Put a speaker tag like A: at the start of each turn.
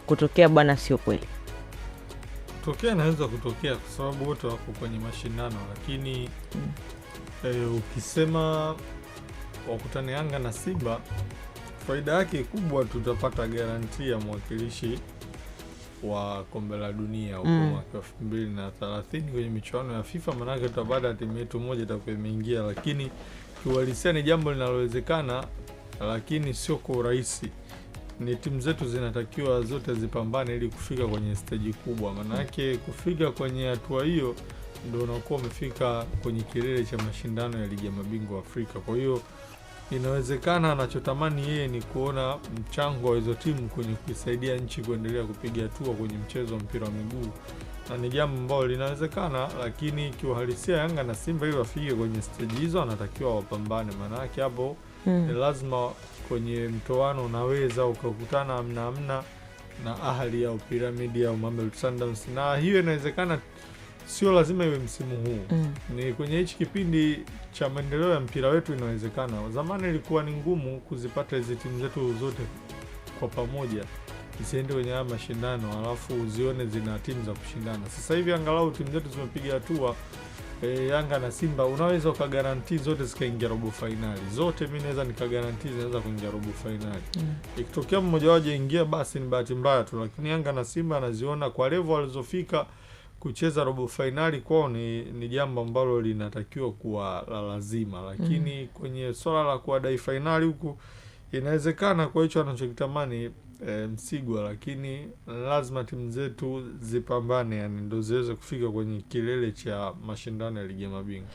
A: kutokea bwana sio kweli?
B: Kutokea inaweza kutokea kwa sababu wote wako kwenye mashindano, lakini ukisema wakutane Yanga na Simba, faida yake kubwa tutapata garantia ya mwakilishi wa kombe la dunia huko mwaka 2030 kwenye michuano ya FIFA. Manake tutapata timu yetu moja itakuwa imeingia, lakini kiuhalisia ni jambo linalowezekana, lakini sio kwa urahisi. Ni timu zetu zinatakiwa zote zipambane ili kufika kwenye stage kubwa. Manake kufika kwenye hatua hiyo ndio unakuwa umefika kwenye kilele cha mashindano ya ligi ya mabingwa Afrika. Kwa hiyo inawezekana anachotamani yeye ni kuona mchango wa hizo timu kwenye kuisaidia nchi kuendelea kupiga hatua kwenye mchezo wa mpira wa miguu, na ni jambo ambalo linawezekana, lakini kiuhalisia Yanga na Simba ili wafike kwenye stage hizo anatakiwa wapambane. Maana yake hapo ni lazima kwenye mtoano unaweza ukakutana amna na Ahli au Piramidi au Mamelodi Sundowns, na hiyo inawezekana sio lazima iwe msimu huu. Ni kwenye hichi kipindi cha maendeleo ya mpira wetu inawezekana. Zamani ilikuwa ni ngumu kuzipata hizo timu zetu zote kwa pamoja isiende kwenye haya mashindano alafu uzione zina timu za kushindana. Sasa hivi angalau timu zetu zimepiga hatua. Yanga na Simba unaweza ukagarantii zote zikaingia robo finali. Zote mimi naweza nikagarantii zinaweza kuingia robo finali. Ikitokea mmoja wao ingia basi ni bahati mbaya tu, lakini Yanga na Simba anaziona kwa level walizofika kucheza robo finali kwao ni jambo ambalo linatakiwa kuwa la lazima, lakini kwenye swala la kuadai finali huku inawezekana kwa hicho anachokitamani Msigwa, lakini lazima timu zetu zipambane, yani ndio ziweze kufika kwenye kilele cha mashindano ya ligi ya mabingwa.